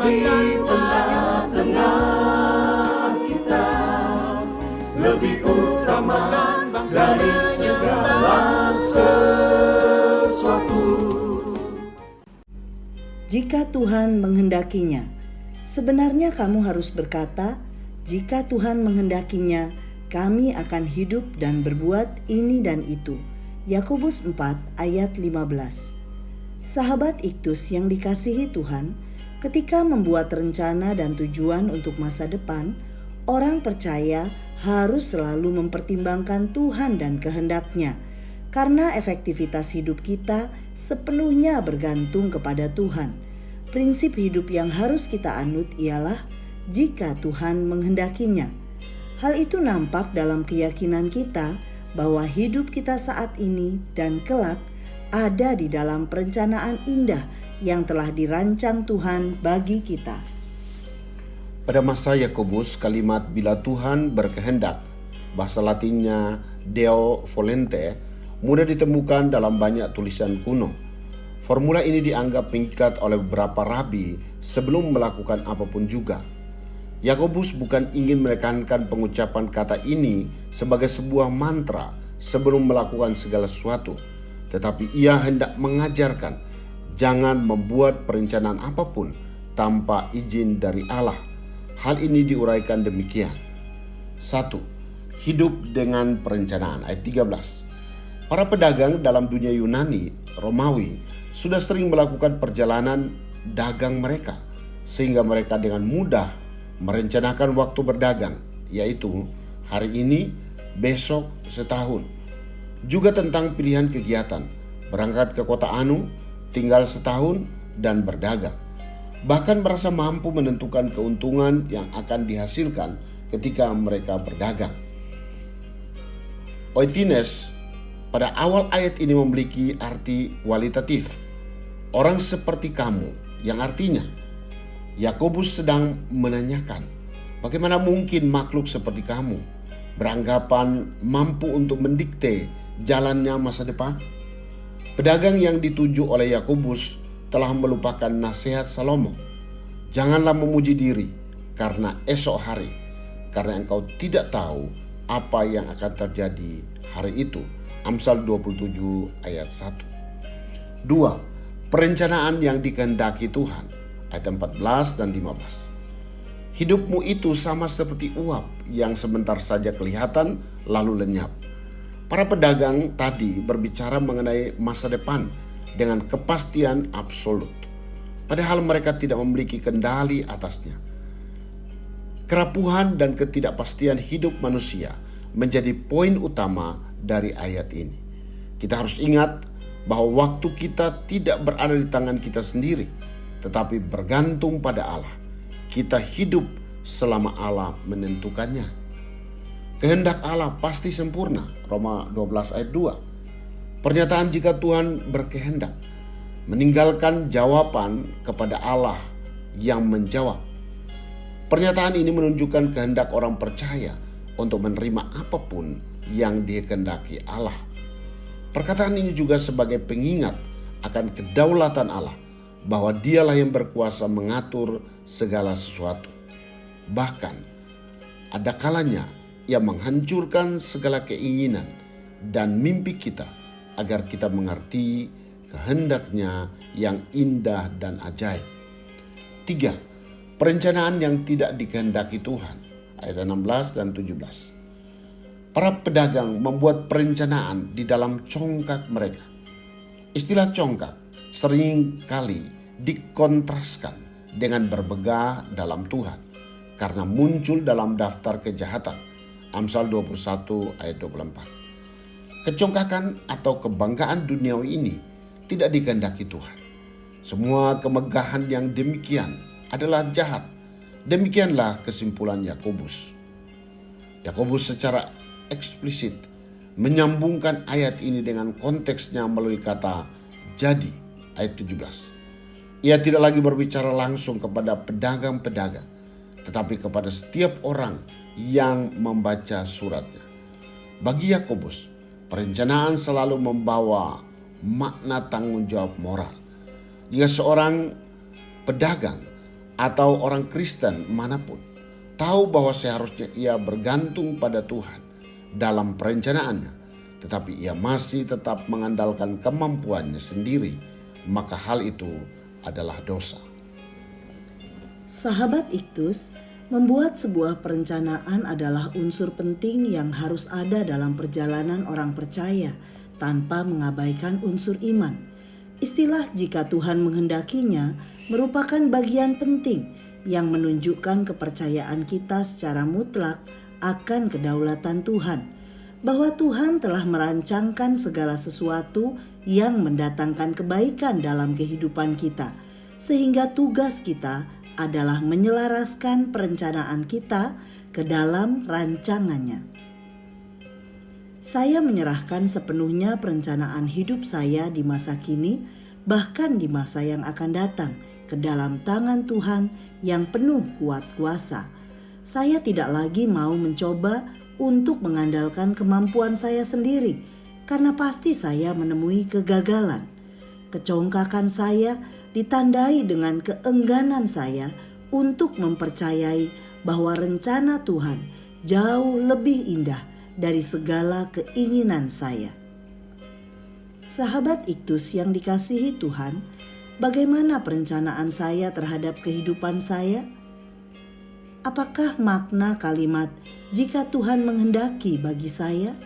di tengah-tengah kita, lebih utama dari segala sesuatu. Jika Tuhan menghendakinya, sebenarnya kamu harus berkata, jika Tuhan menghendakinya, kami akan hidup dan berbuat ini dan itu. Yakobus 4 ayat 15. Sahabat Iktus yang dikasihi Tuhan, ketika membuat rencana dan tujuan untuk masa depan, orang percaya harus selalu mempertimbangkan Tuhan dan kehendak-Nya, karena efektivitas hidup kita sepenuhnya bergantung kepada Tuhan. Prinsip hidup yang harus kita anut ialah jika Tuhan menghendakinya. Hal itu nampak dalam keyakinan kita bahwa hidup kita saat ini dan kelak ada di dalam perencanaan indah yang telah dirancang Tuhan bagi kita. Pada masa Yakobus, kalimat bila Tuhan berkehendak, bahasa Latinnya Deo volente, mudah ditemukan dalam banyak tulisan kuno. Formula ini dianggap mengikat oleh beberapa rabi sebelum melakukan apapun juga. Yakobus bukan ingin menekankan pengucapan kata ini sebagai sebuah mantra sebelum melakukan segala sesuatu, tetapi ia hendak mengajarkan jangan membuat perencanaan apapun tanpa izin dari Allah. Hal ini diuraikan demikian. 1. Hidup dengan perencanaan. Ayat 13. Para pedagang dalam dunia Yunani, Romawi sudah sering melakukan perjalanan dagang mereka, sehingga mereka dengan mudah merencanakan waktu berdagang, yaitu hari ini, besok, setahun. Juga tentang pilihan kegiatan, berangkat ke kota Anu, tinggal setahun, dan berdagang. Bahkan merasa mampu menentukan keuntungan yang akan dihasilkan ketika mereka berdagang. Oitines pada awal ayat ini memiliki arti kualitatif. Orang seperti kamu, yang artinya Yakobus sedang menanyakan, bagaimana mungkin makhluk seperti kamu beranggapan mampu untuk mendikte jalannya masa depan? Pedagang yang dituju oleh Yakobus telah melupakan nasihat Salomo. Janganlah memuji diri karena esok hari, karena engkau tidak tahu apa yang akan terjadi hari itu. Amsal 27 ayat 1. 2. Perencanaan yang dikehendaki Tuhan. Ayat 14 dan 15. Hidupmu itu sama seperti uap yang sebentar saja kelihatan lalu lenyap. Para pedagang tadi berbicara mengenai masa depan dengan kepastian absolut, padahal mereka tidak memiliki kendali atasnya. Kerapuhan dan ketidakpastian hidup manusia menjadi poin utama dari ayat ini. Kita harus ingat bahwa waktu kita tidak berada di tangan kita sendiri, tetapi bergantung pada Allah. Kita hidup selama Allah menentukannya. Kehendak Allah pasti sempurna. Roma 12 ayat 2. Pernyataan jika Tuhan berkehendak meninggalkan jawaban kepada Allah yang menjawab. Pernyataan ini menunjukkan kehendak orang percaya untuk menerima apapun yang dikehendaki Allah. Perkataan ini juga sebagai pengingat akan kedaulatan Allah, bahwa dialah yang berkuasa mengatur segala sesuatu. Bahkan ada kalanya ia menghancurkan segala keinginan dan mimpi kita agar kita mengerti kehendaknya yang indah dan ajaib. 3. Perencanaan yang tidak dikehendaki Tuhan. Ayat 16 dan 17. Para pedagang membuat perencanaan di dalam congkak mereka. Istilah congkak sering kali dikontraskan dengan berbegah dalam Tuhan karena muncul dalam daftar kejahatan. Amsal 21 ayat 24. Kecongkakan atau kebanggaan duniawi ini tidak dikehendaki Tuhan. Semua kemegahan yang demikian adalah jahat. Demikianlah kesimpulan Yakobus. Yakobus secara eksplisit menyambungkan ayat ini dengan konteksnya melalui kata jadi, ayat 17. Ia tidak lagi berbicara langsung kepada pedagang-pedagang, tetapi kepada setiap orang yang membaca suratnya. Bagi Yakobus, perencanaan selalu membawa makna tanggung jawab moral. Jika seorang pedagang atau orang Kristen manapun tahu bahwa seharusnya ia bergantung pada Tuhan dalam perencanaannya, tetapi ia masih tetap mengandalkan kemampuannya sendiri, maka hal itu adalah dosa. Sahabat Iktus, membuat sebuah perencanaan adalah unsur penting yang harus ada dalam perjalanan orang percaya tanpa mengabaikan unsur iman. Istilah "jika Tuhan menghendakinya" merupakan bagian penting yang menunjukkan kepercayaan kita secara mutlak akan kedaulatan Tuhan, bahwa Tuhan telah merancangkan segala sesuatu yang mendatangkan kebaikan dalam kehidupan kita, sehingga tugas kita adalah menyelaraskan perencanaan kita ke dalam rancangannya. Saya menyerahkan sepenuhnya perencanaan hidup saya di masa kini, bahkan di masa yang akan datang, ke dalam tangan Tuhan yang penuh kuat kuasa. Saya tidak lagi mau mencoba untuk mengandalkan kemampuan saya sendiri, karena pasti saya menemui kegagalan. Kecongkakan saya ditandai dengan keengganan saya untuk mempercayai bahwa rencana Tuhan jauh lebih indah dari segala keinginan saya. Sahabat Iktus yang dikasihi Tuhan, bagaimana perencanaan saya terhadap kehidupan saya? Apakah makna kalimat "jika Tuhan menghendaki" bagi saya?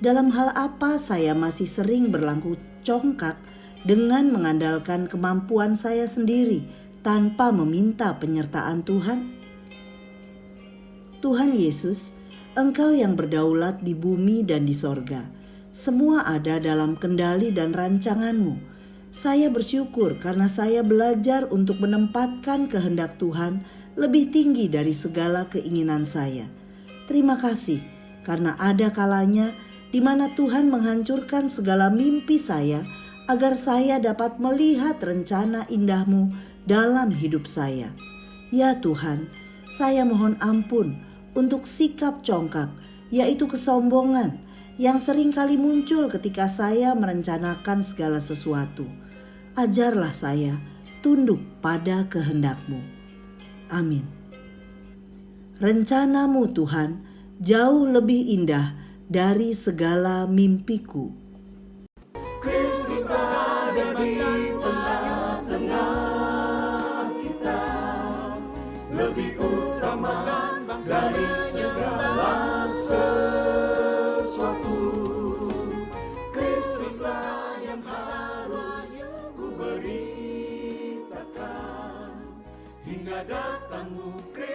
Dalam hal apa saya masih sering berlaku congkak dengan mengandalkan kemampuan saya sendiri tanpa meminta penyertaan Tuhan? Tuhan Yesus, Engkau yang berdaulat di bumi dan di sorga, semua ada dalam kendali dan rancangan-Mu. Saya bersyukur karena saya belajar untuk menempatkan kehendak Tuhan lebih tinggi dari segala keinginan saya. Terima kasih karena ada kalanya di mana Tuhan menghancurkan segala mimpi saya agar saya dapat melihat rencana indah-Mu dalam hidup saya. Ya Tuhan, saya mohon ampun untuk sikap congkak, yaitu kesombongan yang sering kali muncul ketika saya merencanakan segala sesuatu. Ajarlah saya tunduk pada kehendak-Mu. Amin. Rencana-Mu Tuhan jauh lebih indah dari segala mimpiku. Kristus ada di tengah-tengah kita, lebih utama dari segala sesuatu. Kristuslah yang harus ku beritakan hingga datang-Mu Kristus.